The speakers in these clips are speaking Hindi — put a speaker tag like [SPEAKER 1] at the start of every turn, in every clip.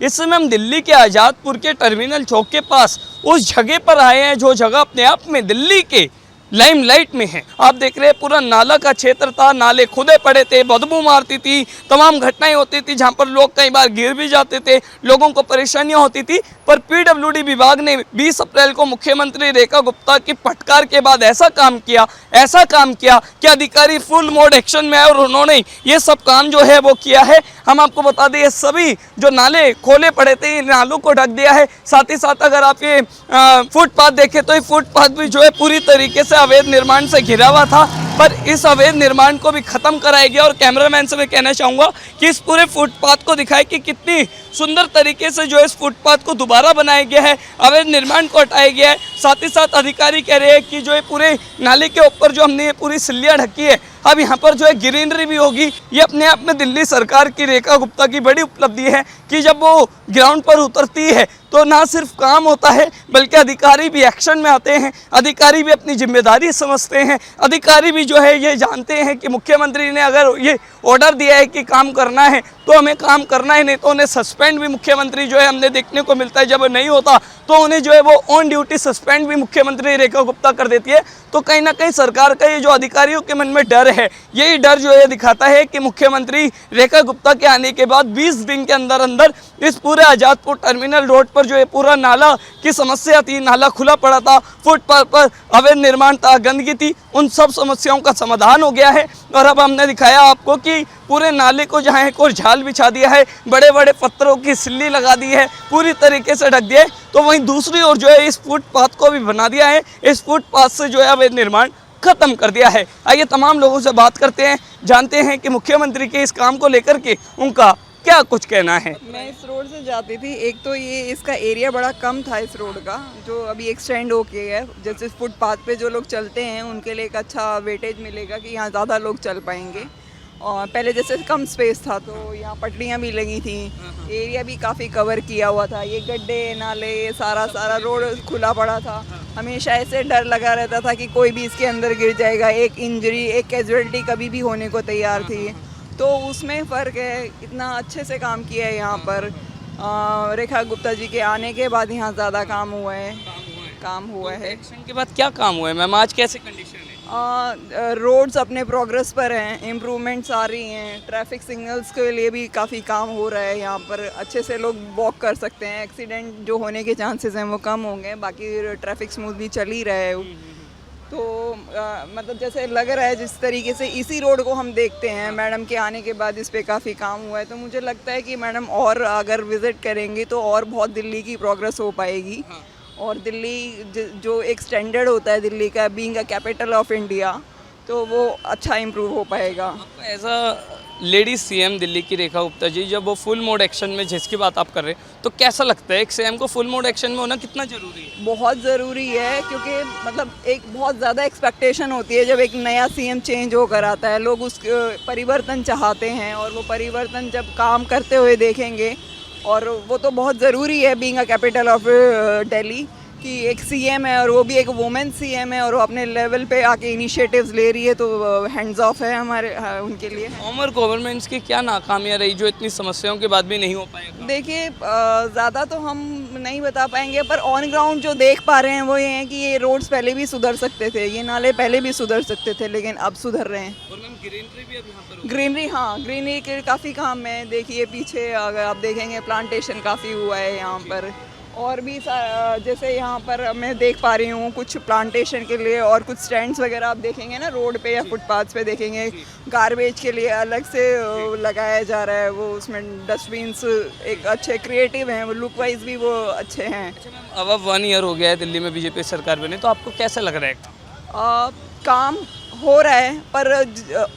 [SPEAKER 1] इस समय हम दिल्ली के आज़ादपुर के टर्मिनल चौक के पास उस जगह पर आए हैं जो जगह अपने आप में दिल्ली के लाइमलाइट में है। आप देख रहे हैं पूरा नाला का क्षेत्र था, नाले खुदे पड़े थे, बदबू मारती थी, तमाम घटनाएं होती थी जहां पर लोग कई बार गिर भी जाते थे, लोगों को परेशानियां होती थी। पर पीडब्ल्यूडी विभाग ने 20 अप्रैल को मुख्यमंत्री रेखा गुप्ता की फटकार के बाद ऐसा काम किया कि अधिकारी फुल मोड एक्शन में आए और उन्होंने ये सब काम जो है वो किया है। हम आपको बता दें ये सभी जो नाले खोले पड़े थे इन नालों को ढक दिया है। साथ ही साथ अगर आप ये फुटपाथ देखें तो ये फुटपाथ भी जो है पूरी तरीके से अवैध निर्माण से घिरा हुआ था, पर इस अवैध निर्माण को भी खत्म कराया गया। और कैमरामैन से मैं कहना चाहूँगा कि इस पूरे फुटपाथ को दिखाए कि कितनी सुंदर तरीके से जो इस फुटपाथ को दोबारा बनाया गया है, अवैध निर्माण को हटाया गया है। साथ ही साथ अधिकारी कह रहे हैं कि जो ये पूरे नाले के ऊपर जो हमने ये पूरी सिल्लियाँ ढकी है, अब यहाँ पर जो है ग्रीनरी भी होगी। ये अपने आप में दिल्ली सरकार की रेखा गुप्ता की बड़ी उपलब्धि है कि जब वो ग्राउंड पर उतरती है तो ना सिर्फ काम होता है बल्कि अधिकारी भी एक्शन में आते हैं, अधिकारी भी अपनी जिम्मेदारी समझते हैं, अधिकारी भी जो है ये जानते हैं कि मुख्यमंत्री ने अगर ये ऑर्डर दिया है कि काम करना है तो हमें काम करना है, नहीं तो उन्हें सस्पेंड भी मुख्यमंत्री जो है हमने देखने को मिलता है। जब नहीं होता तो उन्हें जो है वो ऑन ड्यूटी सस्पेंड भी मुख्यमंत्री रेखा गुप्ता कर देती है। तो कहीं ना कहीं सरकार का ये जो अधिकारियों के मन में डर है, यही डर जो है दिखाता है कि मुख्यमंत्री रेखा गुप्ता के आने के बाद 20 दिन के अंदर अंदर इस पूरे आज़ादपुर टर्मिनल रोड पर जो है पूरा नाला की समस्या थी, नाला खुला पड़ा था, फुटपाथ पर अवैध निर्माण था, गंदगी थी, उन सब समस्याओं का समाधान हो गया है। और अब हमने दिखाया आपको कि पूरे नाले को जहाँ एक और झाल बिछा दिया है, बड़े बड़े पत्थरों की सिल्ली लगा दी है, पूरी तरीके से ढक दिया है। तो वहीं दूसरी ओर जो है इस फुटपाथ को भी बना दिया है, इस फुटपाथ से जो है अवैध निर्माण खत्म कर दिया है। आइए तमाम लोगों से बात करते हैं, जानते हैं कि मुख्यमंत्री के इस काम को लेकर के उनका क्या कुछ कहना है।
[SPEAKER 2] मैं इस रोड से जाती थी, एक तो ये इसका एरिया बड़ा कम था इस रोड का, जो अभी एक्सटेंड हो गया है। जैसे फुटपाथ पे जो लोग चलते हैं उनके लिए एक अच्छा वेटेज मिलेगा कि यहाँ ज़्यादा लोग चल पाएंगे। और पहले जैसे कम स्पेस था तो यहाँ पटरियाँ भी लगी थी, एरिया भी काफ़ी कवर किया हुआ था। ये गड्ढे नाले ये सारा रोड खुला पड़ा था, हमेशा ऐसे डर लगा रहता था कि कोई भी इसके अंदर गिर जाएगा, एक इंजरी एक कैजुअलिटी कभी भी होने को तैयार थी। तो उसमें फ़र्क है, इतना अच्छे से काम किया है यहाँ पर रेखा गुप्ता जी के आने के बाद यहाँ ज़्यादा काम हुआ है।
[SPEAKER 1] एक्शन के बाद क्या काम हुआ है मैम, आज कैसे कंडीशन है?
[SPEAKER 2] रोड्स अपने प्रोग्रेस पर हैं, इम्प्रूवमेंट्स आ रही हैं, ट्रैफिक सिग्नल्स के लिए भी काफ़ी काम हो रहा है। यहाँ पर अच्छे से लोग वॉक कर सकते हैं, एक्सीडेंट जो होने के चांसेस हैं वो कम होंगे, बाकी ट्रैफिक स्मूथली चल ही रहा है। तो मतलब जैसे लग रहा है जिस तरीके से इसी रोड को हम देखते हैं, मैडम के आने के बाद इस पे काफ़ी काम हुआ है। तो मुझे लगता है कि मैडम और अगर विज़िट करेंगी तो और बहुत दिल्ली की प्रोग्रेस हो पाएगी। और दिल्ली जो एक स्टैंडर्ड होता है दिल्ली का, being a capital of India, तो वो अच्छा इम्प्रूव हो पाएगा।
[SPEAKER 1] As a lady CM Delhi की रेखा गुप्ता जी, जब वो फुल मोड एक्शन में जिसकी बात आप कर रहे हैं, तो कैसा लगता है एक सीएम को फुल मोड एक्शन में होना कितना ज़रूरी है?
[SPEAKER 2] बहुत ज़रूरी है, क्योंकि मतलब एक बहुत ज़्यादा एक्सपेक्टेशन होती है जब एक नया सीएम चेंज होकर आता है, लोग उस परिवर्तन चाहते हैं और वो परिवर्तन जब काम करते हुए देखेंगे, और वो तो बहुत ज़रूरी है being a capital of Delhi कि एक सीएम है और वो भी एक वुमेन सीएम है और वो अपने लेवल पे आके इनिशिएटिव्स ले रही है, तो हैंड्स ऑफ है हमारे उनके लिए।
[SPEAKER 1] फॉर्मर गवर्नमेंट्स की क्या नाकामियाँ रही जो इतनी समस्याओं के बाद भी नहीं हो पाएगा?
[SPEAKER 2] देखिए ज़्यादा तो हम नहीं बता पाएंगे, पर ऑन ग्राउंड जो देख पा रहे हैं वो ये है कि ये रोड्स पहले भी सुधर सकते थे, ये नाले पहले भी सुधर सकते थे, लेकिन अब सुधर रहे हैं।
[SPEAKER 1] और मैम ग्रीनरी भी अब यहाँ पर
[SPEAKER 2] ग्रीनरी, हाँ ग्रीनरी के काफ़ी काम है। देखिए पीछे अगर आप देखेंगे प्लांटेशन काफ़ी हुआ है यहाँ पर, और भी जैसे यहाँ पर मैं देख पा रही हूँ कुछ प्लांटेशन के लिए और कुछ स्टैंड्स वगैरह आप देखेंगे ना रोड पे या फुटपाथ पे देखेंगे, गार्बेज के लिए अलग से लगाया जा रहा है। वो उसमें डस्टबिन्स एक अच्छे क्रिएटिव हैं, वो लुक वाइज भी वो अच्छे हैं।
[SPEAKER 1] अच्छा मैम, अब 1 ईयर हो गया है दिल्ली में बीजेपी सरकार बने, तो आपको कैसा लग रहा है?
[SPEAKER 2] काम हो रहा है, पर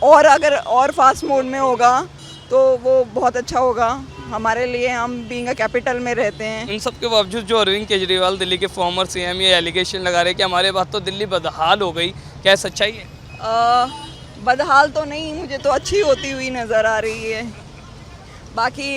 [SPEAKER 2] और अगर और फास्ट मोड में होगा तो वो बहुत अच्छा होगा हमारे लिए। हम बीइंग अ कैपिटल में रहते हैं।
[SPEAKER 1] इन सब के बावजूद जो अरविंद केजरीवाल दिल्ली के फॉर्मर सीएम ये एलिगेशन लगा रहे हैं कि हमारे बाद तो दिल्ली बदहाल हो गई, क्या सच्चाई है?
[SPEAKER 2] बदहाल तो नहीं, मुझे तो अच्छी होती हुई नज़र आ रही है। बाकी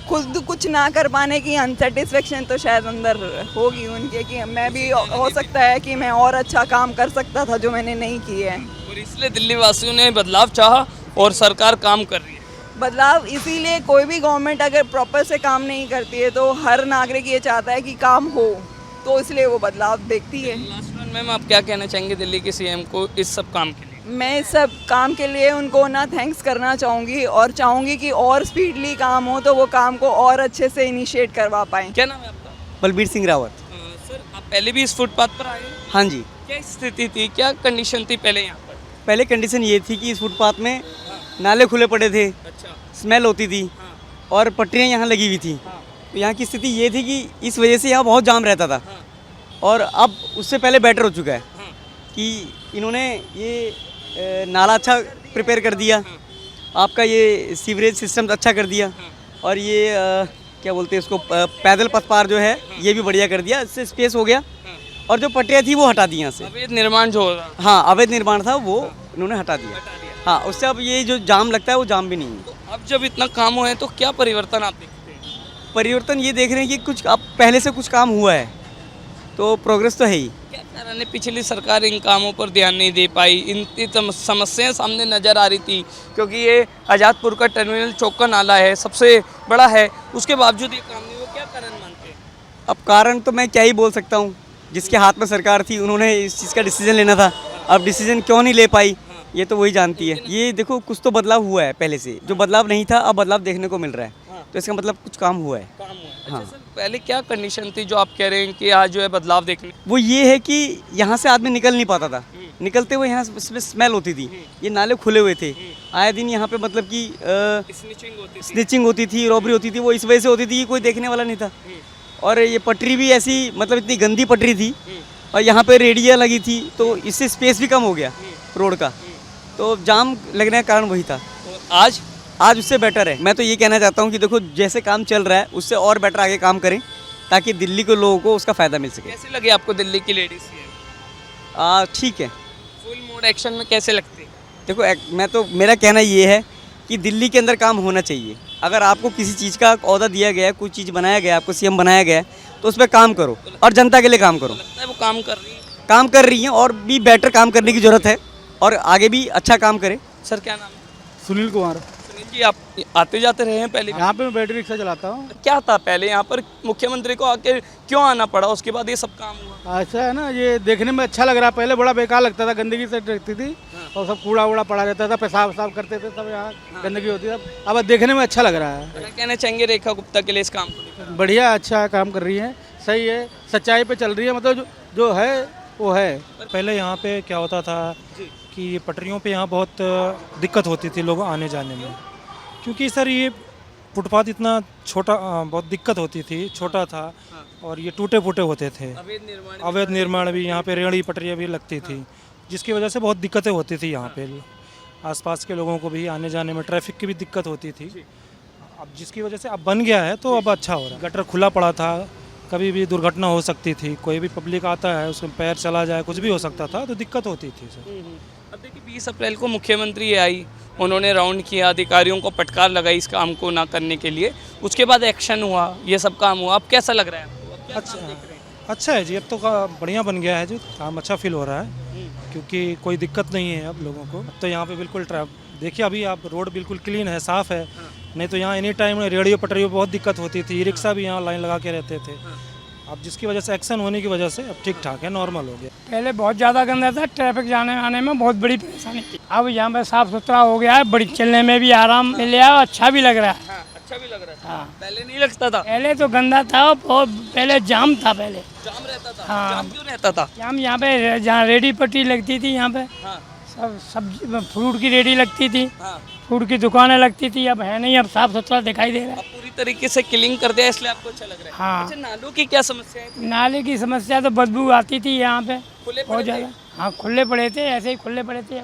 [SPEAKER 2] खुद कुछ ना कर पाने की अनसेटिस्फेक्शन तो शायद अंदर होगी उनके, कि मैं भी हो सकता है कि मैं और अच्छा काम कर सकता था जो मैंने नहीं किया है,
[SPEAKER 1] और इसलिए दिल्ली वासियों ने बदलाव चाहा और सरकार काम कर रही है।
[SPEAKER 2] बदलाव इसीलिए कोई भी गवर्नमेंट अगर प्रॉपर से काम नहीं करती है तो हर नागरिक ये चाहता है कि काम हो, तो इसलिए वो बदलाव देखती है।
[SPEAKER 1] लास्ट वन मैम, आप क्या कहना चाहेंगे दिल्ली के सीएम को इस सब काम के लिए?
[SPEAKER 2] मैं इस सब काम के लिए उनको ना थैंक्स करना चाहूँगी और चाहूँगी कि और स्पीडली काम हो तो वो काम को और अच्छे से इनिशिएट करवा पाएँ।
[SPEAKER 1] क्या नाम है आपका?
[SPEAKER 3] बलबीर सिंह रावत।
[SPEAKER 1] सर, आप पहले भी इस फुटपाथ पर आए हैं?
[SPEAKER 3] हाँ जी।
[SPEAKER 1] क्या स्थिति थी, क्या कंडीशन थी पहले यहाँ पर?
[SPEAKER 3] पहले कंडीशन ये थी कि इस फुटपाथ में नाले खुले पड़े थे,
[SPEAKER 1] अच्छा।
[SPEAKER 3] स्मेल होती थी
[SPEAKER 1] हाँ।
[SPEAKER 3] और पटरियाँ यहाँ लगी हुई थी।
[SPEAKER 1] हाँ।
[SPEAKER 3] तो यहाँ की स्थिति ये थी कि इस वजह से यहाँ बहुत जाम रहता था।
[SPEAKER 1] हाँ।
[SPEAKER 3] और अब उससे पहले बेटर हो चुका है
[SPEAKER 1] हाँ।
[SPEAKER 3] कि इन्होंने ये नाला अच्छा प्रिपेयर कर दिया, आपका ये सीवरेज सिस्टम अच्छा कर दिया, और ये क्या बोलते हैं इसको, पैदल पथ पार जो है ये भी बढ़िया कर दिया, इससे स्पेस हो गया। और जो पटरियाँ थी वो हटा दी यहाँ से।
[SPEAKER 1] अवैध निर्माण जो हो रहा था,
[SPEAKER 3] हाँ, अवैध निर्माण था वो इन्होंने हटा दिया। हाँ, उससे अब ये जो जाम लगता है वो जाम भी नहीं है।
[SPEAKER 1] तो अब जब इतना काम हुआ है तो क्या परिवर्तन आप देखते हैं?
[SPEAKER 3] परिवर्तन ये देख रहे हैं कि कुछ अब पहले से कुछ काम हुआ है, तो प्रोग्रेस तो है ही।
[SPEAKER 1] क्या कारण है पिछली सरकार इन कामों पर ध्यान नहीं दे पाई? इनकी समस्याएं सामने नजर आ रही थी, क्योंकि ये आज़ादपुर का टर्मिनल चौक का नाला है, सबसे बड़ा है, उसके बावजूद ये काम नहीं हुआ। क्या कारण मानते हैं?
[SPEAKER 3] अब कारण तो मैं क्या ही बोल सकता हूँ, जिसके हाथ में सरकार थी उन्होंने इस चीज़ का डिसीजन लेना था। अब डिसीजन क्यों नहीं ले पाई ये तो वही जानती है। ये देखो, कुछ तो बदलाव हुआ है पहले से, जो बदलाव नहीं था अब बदलाव देखने को मिल रहा है, तो इसका मतलब कुछ काम हुआ है।
[SPEAKER 1] काम हुआ है।
[SPEAKER 3] हाँ।
[SPEAKER 1] अच्छा सर, पहले क्या कंडीशन थी जो आप कह रहे हैं कि आज जो है बदलाव देखने?
[SPEAKER 3] वो ये है कि यहाँ से आदमी निकल नहीं पाता था, निकलते हुए यहाँ से स्मेल होती थी, ये नाले खुले हुए थे, आए दिन यहाँ पे मतलब कि
[SPEAKER 1] स्निचिंग होती थी।
[SPEAKER 3] स्निचिंग होती थी, रॉबरी होती थी, वो इस वजह से होती थी कि कोई देखने वाला नहीं था। और ये पटरी भी ऐसी, मतलब इतनी गंदी पटरी थी, और यहाँ पे रेडिया लगी थी, तो इससे स्पेस भी कम हो गया रोड का, तो जाम लगने का कारण वही था।
[SPEAKER 1] तो
[SPEAKER 3] आज उससे बेटर है। मैं तो ये कहना चाहता हूँ कि देखो, जैसे काम चल रहा है उससे और बेटर आगे काम करें, ताकि दिल्ली के लोगों को उसका फ़ायदा मिल सके।
[SPEAKER 1] कैसे लगे आपको दिल्ली की लेडीज सीएम?
[SPEAKER 3] ठीक है।
[SPEAKER 1] फुल मोड एक्शन में कैसे लगते हैं?
[SPEAKER 3] देखो, मेरा कहना ये है कि दिल्ली के अंदर काम होना चाहिए। अगर आपको किसी चीज़ का ओहदा दिया गया है, कोई चीज़ बनाया गया है, आपको सीएम बनाया गया है, तो उस पर काम करो और जनता के लिए काम करो।
[SPEAKER 1] लगता है वो काम कर रही है?
[SPEAKER 3] काम कर रही हैं और भी बेटर काम करने की ज़रूरत है, और आगे भी अच्छा काम करें।
[SPEAKER 1] सर, क्या नाम है?
[SPEAKER 4] सुनील कुमार।
[SPEAKER 1] सुनील जी, आप आते जाते रहे हैं पहले?
[SPEAKER 4] यहाँ पे मैं बैटरी रिक्शा चलाता हूँ।
[SPEAKER 1] क्या था पहले यहाँ पर? मुख्यमंत्री को आके क्यों आना पड़ा, उसके बाद ये सब काम हुआ?
[SPEAKER 4] ऐसा है ना, ये देखने में अच्छा लग रहा है। पहले बड़ा बेकार लगता था, गंदगी से रहती थी और सब कूड़ा वूड़ा पड़ा रहता था, पेशाब साफ करते थे, सब यहाँ गंदगी होती है। अब देखने में अच्छा लग रहा है।
[SPEAKER 1] क्या कहना चाहेंगे रेखा गुप्ता के लिए इस काम को लेकर?
[SPEAKER 4] बढ़िया, अच्छा काम कर रही है, सही है, सच्चाई पे चल रही है, मतलब जो है वो है।
[SPEAKER 5] पहले यहाँ पे क्या होता था कि पटरियों पे यहाँ बहुत दिक्कत होती थी लोगों आने जाने में, क्योंकि सर ये फुटपाथ इतना छोटा, बहुत दिक्कत होती थी, छोटा था और ये टूटे फूटे होते थे। अवैध निर्माण भी यहाँ पे, रेहड़ी पटरियाँ भी लगती थी, जिसकी वजह से बहुत दिक्कतें होती थी यहाँ पे। आसपास के लोगों को भी आने जाने में ट्रैफिक की भी दिक्कत होती थी। अब जिसकी वजह से अब बन गया है तो अब अच्छा हो रहा है। गटर खुला पड़ा था, कभी भी दुर्घटना हो सकती थी, कोई भी पब्लिक आता है उसमें पैर चला जाए, कुछ भी हो सकता था, तो दिक्कत होती थी सर।
[SPEAKER 1] अब देखिए, 20 अप्रैल को मुख्यमंत्री आई, उन्होंने राउंड किया, अधिकारियों को फटकार लगाई इस काम को ना करने के लिए, उसके बाद एक्शन हुआ, ये सब काम हुआ। अब कैसा लग रहा है आपको? अब क्या काम देख रहे हैं?
[SPEAKER 5] अच्छा है जी, अब तो बढ़िया बन गया है जी, काम अच्छा फील हो रहा है, क्योंकि कोई दिक्कत नहीं है अब लोगों को। अब तो यहाँ पे बिल्कुल देखिए, अभी आप रोड बिल्कुल क्लीन है, साफ़ है। नहीं तो यहाँ एनी टाइम रेडियो पटरियों पर बहुत दिक्कत होती थी, रिक्शा भी यहाँ लाइन लगा के रहते थे। अब जिसकी वजह से एक्शन होने की वजह से अब ठीक ठाक है, नॉर्मल हो गया।
[SPEAKER 6] पहले बहुत ज़्यादा गंदा था, ट्रैफिक जाने आने में बहुत बड़ी परेशानी थी। अब यहाँ पे साफ़ सुथरा हो गया है, बड़ी चलने में भी आराम मिल गया और अच्छा भी लग रहा है।
[SPEAKER 1] हाँ, अच्छा भी लग रहा था।
[SPEAKER 6] हाँ,
[SPEAKER 1] पहले नहीं लगता था?
[SPEAKER 6] पहले तो गंदा था और बहुत पहले जाम था, पहले
[SPEAKER 1] जाम रहता था।
[SPEAKER 6] हाँ।
[SPEAKER 1] जाम क्यों रहता था?
[SPEAKER 6] जाम यहाँ पे, जहाँ रेडी पट्टी लगती थी, यहाँ पे
[SPEAKER 1] हाँ।
[SPEAKER 6] सब सब्जी फ्रूट की रेडी लगती थी,
[SPEAKER 1] हाँ।
[SPEAKER 6] फ्रूट की दुकानें लगती थी, अब है नहीं, अब साफ़ सुथरा दिखाई दे रहा है।
[SPEAKER 1] अब पूरी तरीके से क्लीन कर दिया, इसलिए आपको अच्छा लग रहा है।
[SPEAKER 6] हाँ।
[SPEAKER 1] अच्छा, नालों की क्या समस्या है?
[SPEAKER 6] नाले की समस्या तो बदबू आती थी यहाँ पे
[SPEAKER 1] खुले
[SPEAKER 6] बहुत
[SPEAKER 1] पड़े थे?
[SPEAKER 6] ज़्यादा। हाँ, खुले पड़े थे, ऐसे ही खुले पड़े थे।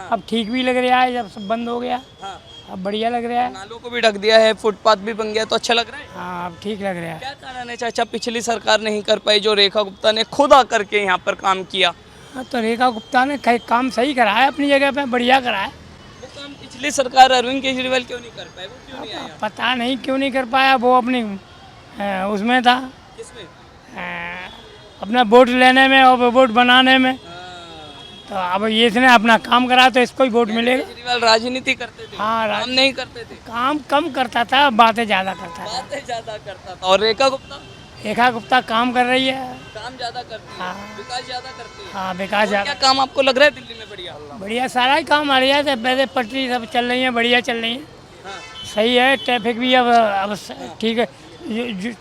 [SPEAKER 6] अब ठीक भी लग रहा है, जब सब बंद हो गया
[SPEAKER 1] हाँ।
[SPEAKER 6] अब बढ़िया लग रहा है।
[SPEAKER 1] नालों को भी ढक दिया है, फुटपाथ भी बन गया, तो अच्छा लग रहा है।
[SPEAKER 6] हाँ, अब ठीक लग रहा है।
[SPEAKER 1] क्या कारण है चाचा, पिछली सरकार नहीं कर पाई जो रेखा गुप्ता ने खुद आकर के यहाँ पर काम किया?
[SPEAKER 6] हाँ, तो रेखा गुप्ता ने काम सही करा है, अपनी जगह पे बढ़िया करा है।
[SPEAKER 1] वो काम पिछली सरकार अरविंद केजरीवाल क्यों नहीं कर पाए? वो क्यों नहीं आया?
[SPEAKER 6] पता नहीं क्यों नहीं कर पाया, वो अपनी उसमें था,
[SPEAKER 1] किसमें?
[SPEAKER 6] अपना वोट लेने में और वोट बनाने में। तो अब ये इसने अपना काम करा तो इसको ही वोट मिलेगा।
[SPEAKER 1] केजरीवाल राजनीति करते थे,
[SPEAKER 6] हाँ,
[SPEAKER 1] काम नहीं करते थे,
[SPEAKER 6] काम कम करता था, बातें ज़्यादा करता था।
[SPEAKER 1] बातें ज्यादा करता था। और रेखा गुप्ता
[SPEAKER 6] रेखा गुप्ता काम कर रही है।
[SPEAKER 1] काम ज्यादा करती है,
[SPEAKER 6] हाँ।
[SPEAKER 1] विकास ज्यादा करती है।
[SPEAKER 6] हाँ, विकास
[SPEAKER 1] और क्या
[SPEAKER 6] ज़्यादा
[SPEAKER 1] काम आपको लग रहा है दिल्ली में बढ़िया?
[SPEAKER 6] बढ़िया, सारा ही काम आ रहा है। पहले पटरी सब चल रही है, बढ़िया चल रही है,
[SPEAKER 1] हाँ,
[SPEAKER 6] सही है। ट्रैफिक भी अब ठीक है,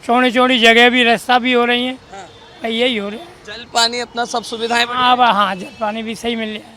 [SPEAKER 6] चौड़ी चौड़ी जगह भी, रास्ता भी हो रही है,
[SPEAKER 1] हाँ।
[SPEAKER 6] यही हो रहा है।
[SPEAKER 1] जल पानी अपना सब सुविधाएं बढ़िया
[SPEAKER 6] अब हाँ, जल पानी भी सही मिल रहा है।